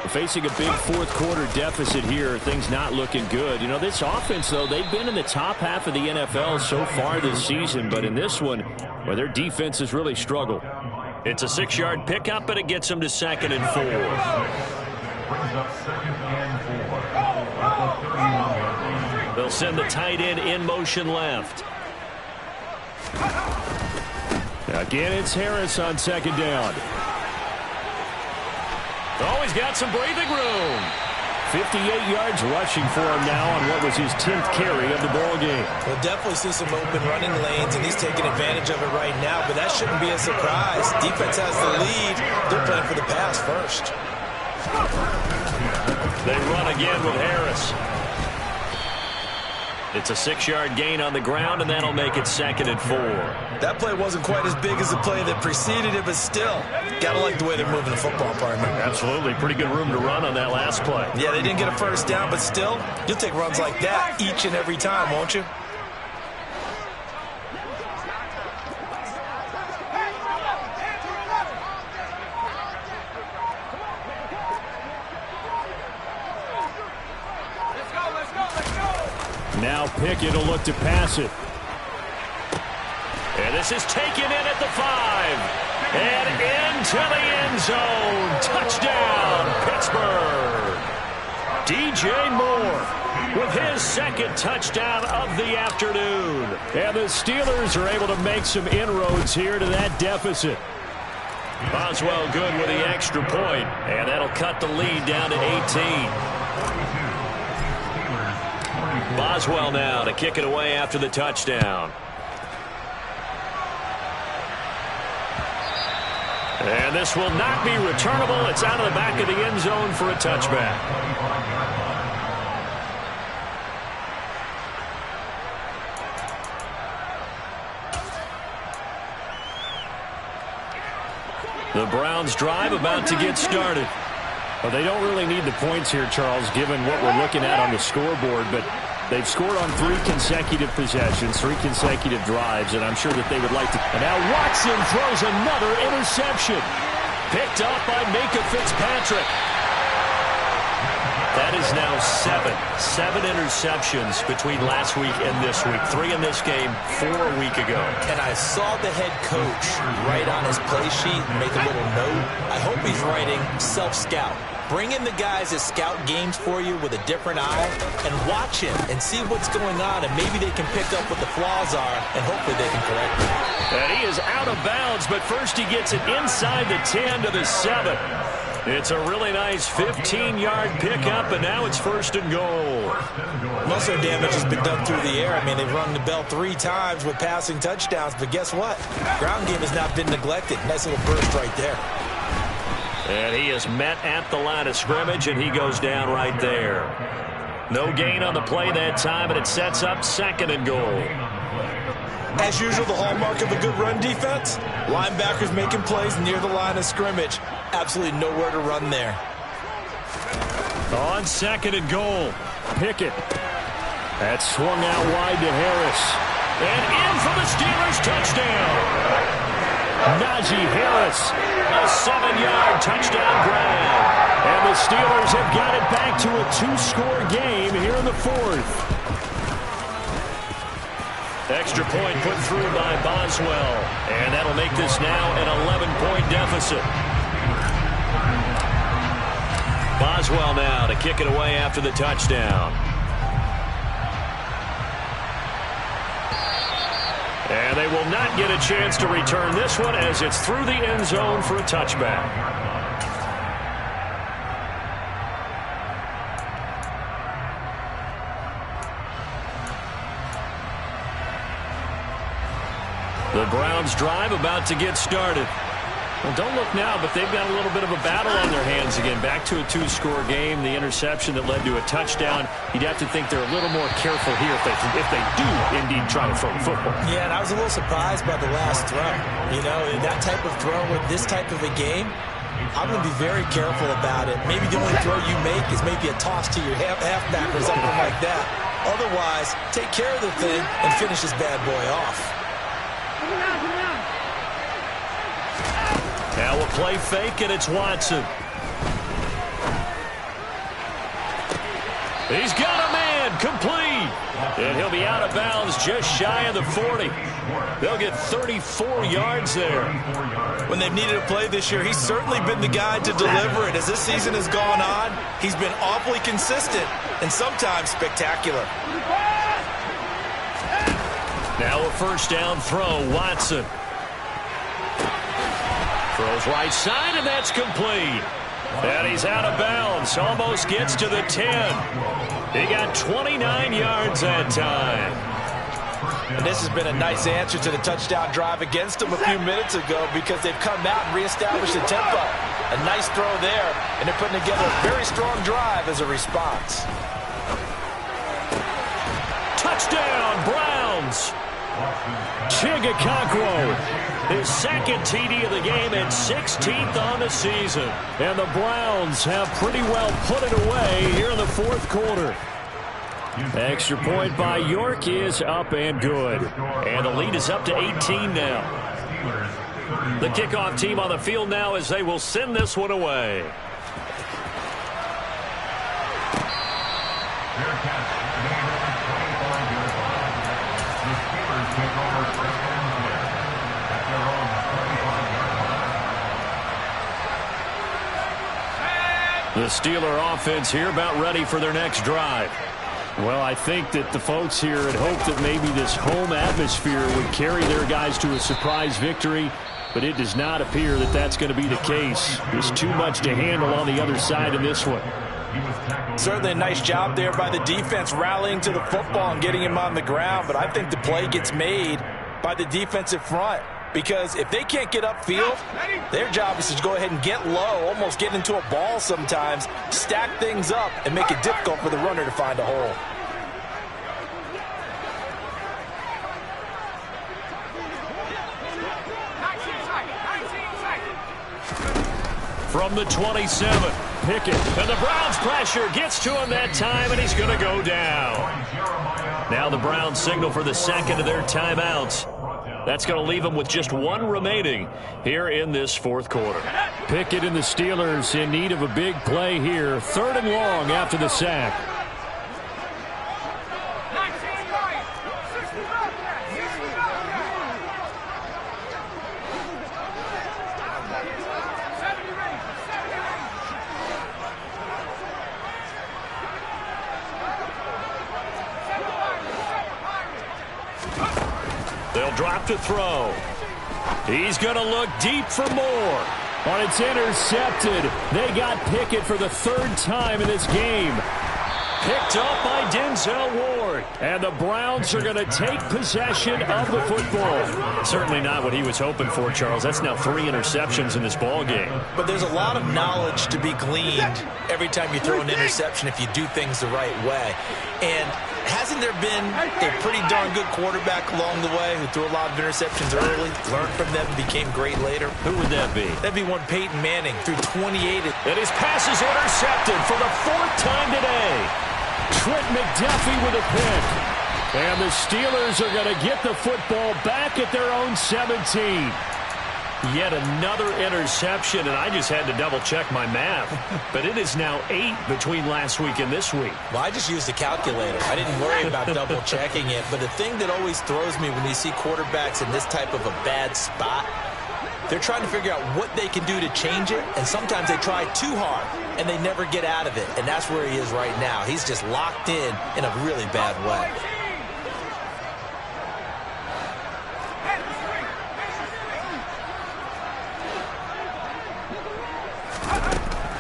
Facing a big 4th quarter deficit here, things not looking good. You know, this offense, though, they've been in the top half of the NFL so far this season, but in this one, where their defense has really struggled. It's a 6-yard pickup, but it gets them to 2nd and 4. They'll send the tight end in motion left.
Again, it's Harris on 2nd down.
Oh, he's got some breathing room.
58 yards rushing for him now on what was his 10th carry of the ball game.
We'll definitely see some open running lanes, and he's taking advantage of it right now, but that shouldn't be a surprise. Defense has the lead. They're playing for the pass first.
They run again with Harris. It's a 6-yard gain on the ground, and that'll make it 2nd and 4.
That play wasn't quite as big as the play that preceded it, but still, gotta like the way they're moving the football, partner.
Absolutely. Pretty good room to run on that last play.
Yeah, they didn't get a first down, but still, you'll take runs like that each and every time, won't you?
Now Pickett will look to pass it.
And this is taken in at the 5. And into the end zone. Touchdown, Pittsburgh. DJ Moore with his 2nd touchdown of the afternoon.
And the Steelers are able to make some inroads here to that deficit.
Boswell good with the extra point. And that'll cut the lead down to 18. Boswell now to kick it away after the touchdown. And this will not be returnable. It's out of the back of the end zone for a touchback. The Browns drive about to get started.
Well, they don't really need the points here, Charles, given what we're looking at on the scoreboard, but they've scored on 3 consecutive possessions, 3 consecutive drives, and I'm sure that they would like to. And now Watson throws another interception.
Picked up by Minka Fitzpatrick. That is now 7 interceptions between last week and this week. 3 in this game, 4 a week ago.
And I saw the head coach write on his play sheet and make a little note. I hope he's writing self-scout. Bring in the guys that scout games for you with a different eye and watch him and see what's going on, and maybe they can pick up what the flaws are, and hopefully they can correct it.
And he is out of bounds, but first he gets it inside the 10 to the 7. It's a really nice 15-yard pickup, and now it's 1st and goal.
Most of their damage has been done through the air. I mean, they've rung the bell 3 times with passing touchdowns, but guess what? Ground game has not been neglected. Nice little burst right there.
And he is met at the line of scrimmage, and he goes down right there. No gain on the play that time, and it sets up 2nd and goal.
As usual, the hallmark of a good run defense, linebackers making plays near the line of scrimmage. Absolutely nowhere to run there.
On 2nd and goal,
Pickett. That swung out wide to Harris.
And in for the Steelers, touchdown.
Najee Harris.
A 7-yard touchdown grab.
And the Steelers have got it back to a 2-score game here in the 4th.
Extra point put through by Boswell. And that'll make this now an 11-point deficit. Boswell now to kick it away after the touchdown. And they will not get a chance to return this one as it's through the end zone for a touchback. The Browns drive about to get started. Well, don't look now, but they've got a little bit of a battle on their hands again. Back to a 2-score game. The interception that led to a touchdown. You'd have to think they're a little more careful here if they do indeed try to throw the football.
Yeah, and I was a little surprised by the last throw. You know, that type of throw with this type of a game, I'm going to be very careful about it. Maybe the only throw you make is maybe a toss to your halfback or something like that. Otherwise, take care of the thing and finish this bad boy off.
Now a play fake, and it's Watson. He's got a man, complete. And he'll be out of bounds just shy of the 40. They'll get 34 yards there.
When they've needed a play this year, he's certainly been the guy to deliver it. As this season has gone on, he's been awfully consistent and sometimes spectacular.
Now a 1st down throw, Watson. Throws right side, and that's complete. And he's out of bounds. Almost gets to the 10. He got 29 yards that time.
And this has been a nice answer to the touchdown drive against them a few minutes ago because they've come out and reestablished the tempo. A nice throw there, and they're putting together a very strong drive as a response.
Touchdown, Browns! Chigakonkwo, his second TD of the game and 16th on the season. And the Browns have pretty well put it away here in the fourth quarter. Extra point by York is up and good. And the lead is up to 18 now. The kickoff team on the field now as they will send this one away. The Steeler offense here about ready for their next drive. Well, I think that the folks here had hoped that maybe this home atmosphere would carry their guys to a surprise victory, but it does not appear that that's going to be the case. There's too much to handle on the other side in this one.
Certainly a nice job there by the defense rallying to the football and getting him on the ground, but I think the play gets made by the defensive front. Because if they can't get upfield, their job is to go ahead and get low, almost get into a ball sometimes, stack things up, and make it difficult for the runner to find a hole.
From the 27, Pickett. And the Browns pressure gets to him that time, and he's going to go down. Now the Browns signal for the second of their timeouts. That's going to leave them with just one remaining here in this fourth quarter. Pickett and the Steelers in need of a big play here. 3rd and long after the sack. They'll drop to throw. He's going to look deep for more. But it's intercepted. They got Pickett for the 3rd time in this game. Picked up by Denzel Ward. And the Browns are going to take possession of the football. Certainly not what he was hoping for, Charles. That's now 3 interceptions in this ball game.
But there's a lot of knowledge to be gleaned every time you throw an interception if you do things the right way. And hasn't there been a pretty darn good quarterback along the way who threw a lot of interceptions early, learned from them, and became great later?
Who would that be?
That'd be one Peyton Manning, threw 28.
And his pass is intercepted for the 4th time today. Trent McDuffie with a pick. And the Steelers are going to get the football back at their own 17. Yet another interception, and I just had to double-check my math. But it is now 8 between last week and this week.
Well, I just used a calculator. I didn't worry about double-checking it. But the thing that always throws me when you see quarterbacks in this type of a bad spot, they're trying to figure out what they can do to change it, and sometimes they try too hard, and they never get out of it. And that's where he is right now. He's just locked in a really bad way.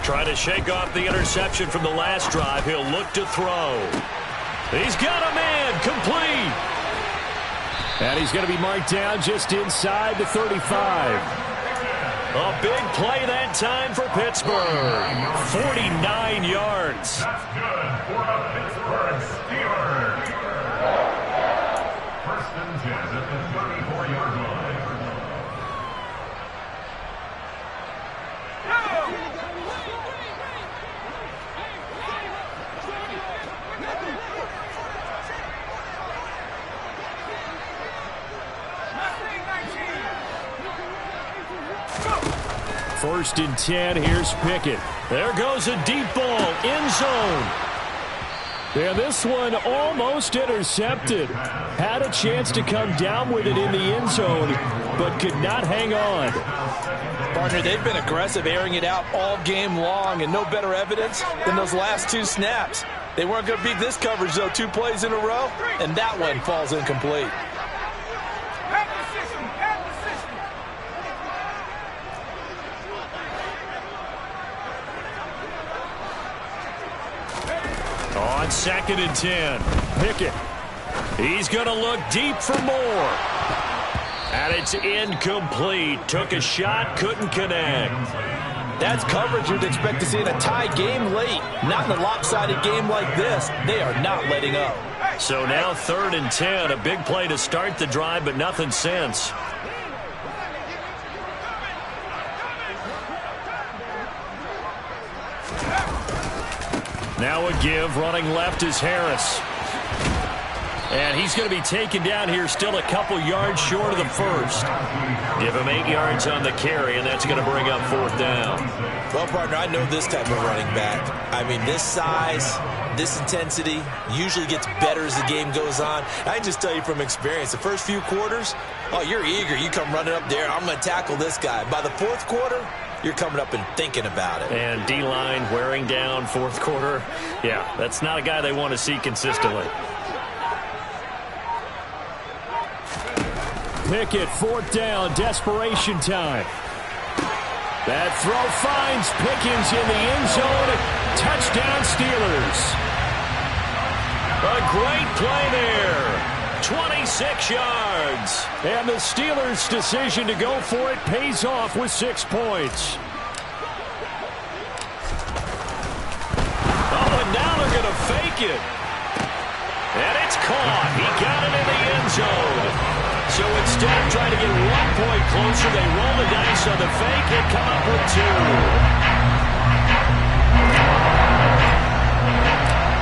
Trying to shake off the interception from the last drive. He'll look to throw. He's got a man complete. And he's going to be marked down just inside the 35. A big play that time for Pittsburgh. 49 yards.
That's good for the Pittsburgh Steelers. 1st and 10 at the 34-yard line.
First and 10, here's Pickett. There goes a deep ball, end zone. And this one almost intercepted. Had a chance to come down with it in the end zone, but could not hang on.
Partner, they've been aggressive, airing it out all game long, and no better evidence than those last 2 snaps. They weren't going to beat this coverage, though, 2 plays in a row, and that one falls incomplete.
On 2nd and 10, Pickett. He's going to look deep for more. And it's incomplete. Took a shot, couldn't connect.
That's coverage you'd expect to see in a tie game late. Not in a lopsided game like this. They are not letting up.
So now 3rd and 10. A big play to start the drive, but nothing since. Now a give. Running left is Harris. And he's going to be taken down here, still a couple yards short of the first. Give him 8 yards on the carry, and that's going to bring up 4th down.
Well, partner, I know this type of running back. I mean, this size, this intensity usually gets better as the game goes on. I can just tell you from experience, the first few quarters, oh, you're eager. You come running up there, I'm going to tackle this guy. By the 4th quarter, you're coming up and thinking about it.
And D-line wearing down 4th quarter. Yeah, that's not a guy they want to see consistently.
Pickett, 4th down, desperation time. That throw finds Pickens in the end zone. Touchdown, Steelers.
A great play there. 26 yards.
And the Steelers' decision to go for it pays off with 6 points.
Oh, and now they're going to fake it. And it's caught. He got it in the end zone. So instead of trying to get 1 point closer, they roll the dice on the fake and come up with 2.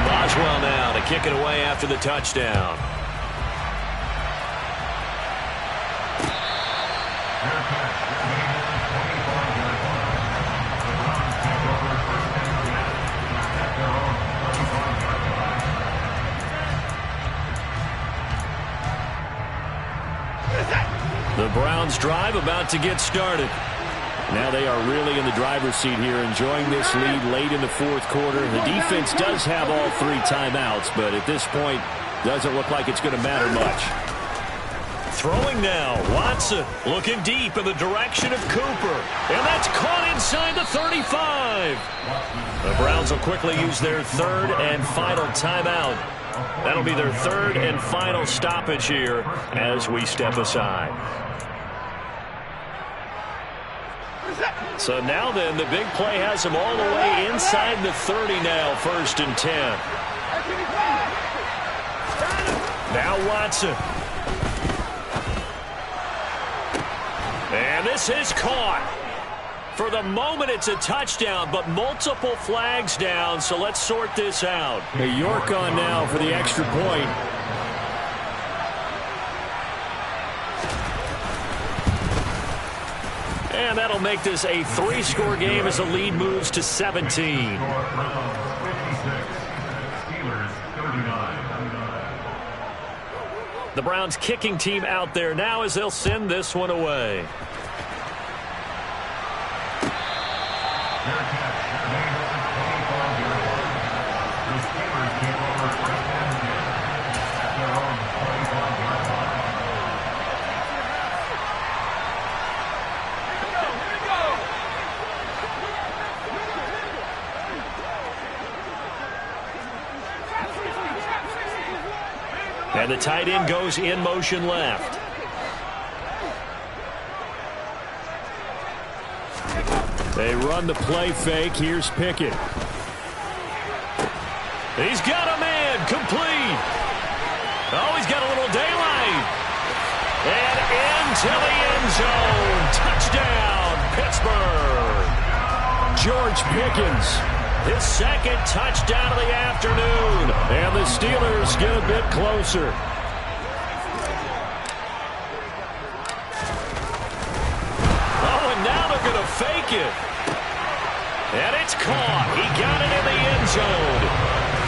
Boswell now to kick it away after the touchdown. The Browns drive about to get started.
Now they are really in the driver's seat here, enjoying this lead late in the 4th quarter. The defense does have all 3 timeouts, but at this point, doesn't look like it's going to matter much.
Throwing now, Watson looking deep in the direction of Cooper. And that's caught inside the 35. The Browns will quickly use their 3rd and final timeout. That'll be their 3rd and final stoppage here as we step aside. So now then, the big play has them all the way inside the 30 now, 1st and 10. Now Watson. And this is caught. For the moment, it's a touchdown, but multiple flags down, so let's sort this out.
York on now for the extra point.
And that'll make this a 3-score game as the lead moves to 17. The Browns kicking team out there now as they'll send this one away. And the tight end goes in motion left.
They run the play fake. Here's Pickett.
He's got a man complete. Oh, he's got a little daylight. And into the end zone. Touchdown, Pittsburgh.
George Pickens.
His 2nd touchdown of the afternoon.
And the Steelers get a bit closer.
Oh, and now they're going to fake it. And it's caught. He got it in the end zone.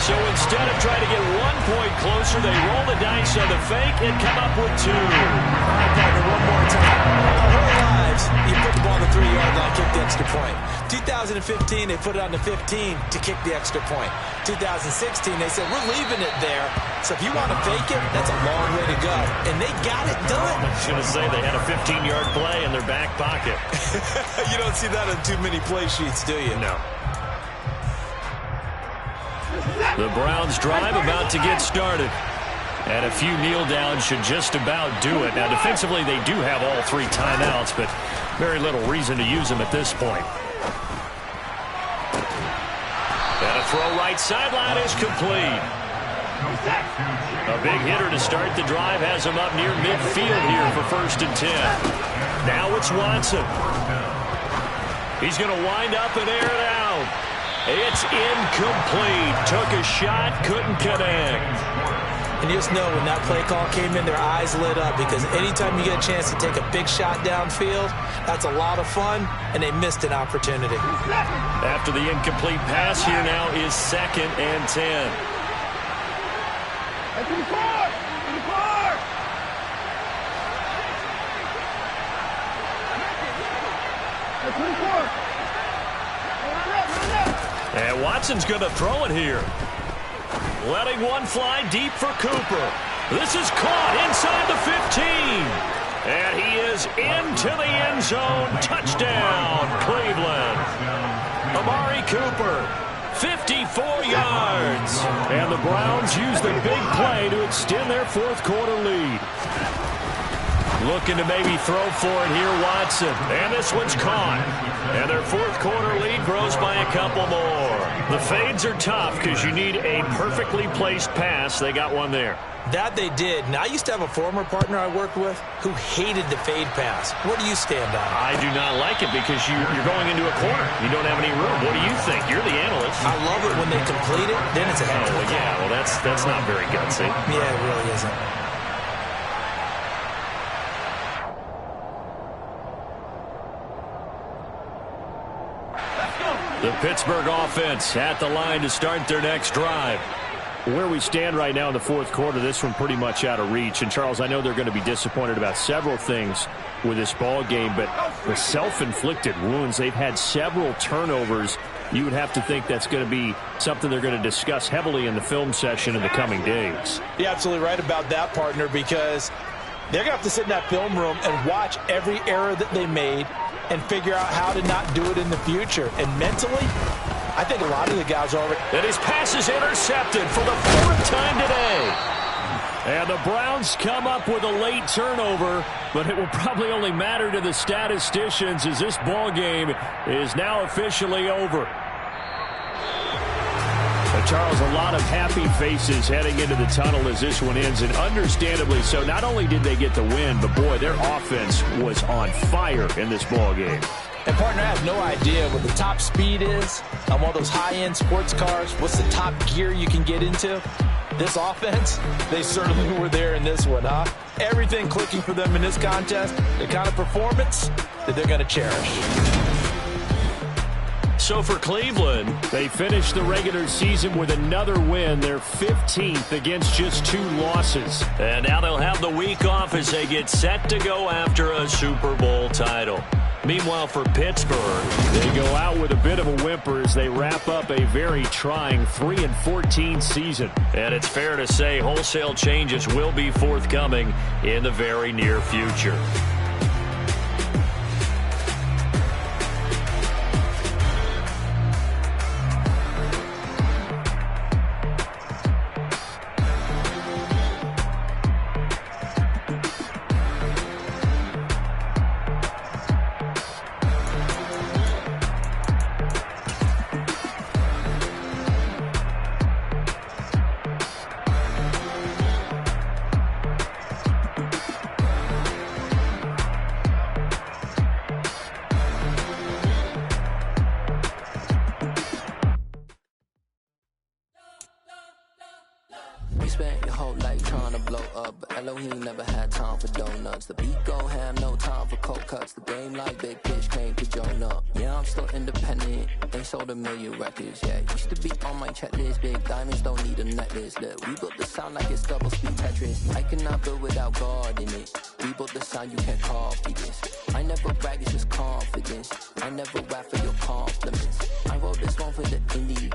So instead of trying to get 1 point closer, they roll the dice on the fake and come up with 2.
All right, partner, one more time. Our whole lives, you put the ball on the 3-yard line, kick the extra point. 2015, they put it on the 15 to kick the extra point. 2016, they said, we're leaving it there. So if you want to fake it, that's a long way to go. And they got it done.
I was going to say they had a 15-yard play in their back pocket.
You don't see that on too many play sheets, do you?
No. The Browns drive about to get started. And a few kneel downs should just about do it. Now, defensively, they do have all 3 timeouts, but very little reason to use them at this point. throw right sideline is complete. A big hitter to start the drive has him up near midfield here for 1st and 10. Now it's Watson. He's going to wind up and air it out. It's incomplete. Took a shot, couldn't connect.
And you just know when that play call came in, their eyes lit up, because anytime you get a chance to take a big shot downfield, that's a lot of fun, and they missed an opportunity.
After the incomplete pass, here now is 2nd and 10. And Watson's going to throw it here. Letting one fly deep for Cooper. This is caught inside the 15. And he is into the end zone. Touchdown, Cleveland. Amari Cooper, 54 yards.
And the Browns use the big play to extend their 4th quarter lead.
Looking to maybe throw for it here, Watson. And this one's caught. And their 4th quarter lead grows by a couple more. The fades are tough because you need a perfectly placed pass. They got one there.
That they did. And I used to have a former partner I worked with who hated the fade pass. Where do you stand on it?
I do not like it because you're going into a corner. You don't have any room. What do you think? You're the analyst.
I love it when they complete it. Then it's a heck of a
yeah, well, that's not very gutsy.
Yeah, it really isn't.
The Pittsburgh offense at the line to start their next drive.
Where we stand right now in the 4th quarter, this one pretty much out of reach. And, Charles, I know they're going to be disappointed about several things with this ball game, but the self-inflicted wounds, they've had several turnovers. You would have to think that's going to be something they're going to discuss heavily in the film session in the coming days.
You're absolutely right about that, partner, because they're going to have to sit in that film room and watch every error that they made and figure out how to not do it in the future. And mentally, I think a lot of the guys are already...
And his pass is intercepted for the 4th time today.
And the Browns come up with a late turnover, but it will probably only matter to the statisticians as this ball game is now officially over. Charles, a lot of happy faces heading into the tunnel as this one ends, and understandably so. Not only did they get the win, but, boy, their offense was on fire in this ball game.
And, partner, I have no idea what the top speed is on one of those high-end sports cars. What's the top gear you can get into? This offense, they certainly were there in this one, huh? Everything clicking for them in this contest, the kind of performance that they're going to cherish.
So for Cleveland,
they finished the regular season with another win. They're 15th against just 2 losses.
And now they'll have the week off as they get set to go after a Super Bowl title. Meanwhile, for Pittsburgh,
they go out with a bit of a whimper as they wrap up a very trying 3-14 season.
And it's fair to say wholesale changes will be forthcoming in the very near future.
Spent your whole life trying to blow up, but Elohim never had time for donuts. The beat go ham, no time for cold cuts. The game like big pitch came to join up. Yeah, I'm still independent, ain't sold a million records yet. Used to be on my checklist, big diamonds don't need a necklace. Look, we built the sound like it's double speed Tetris. I cannot build without God in it. We built the sound, you can't copy this. I never brag, it's just confidence. I never rap for your compliments. I wrote this one for the indie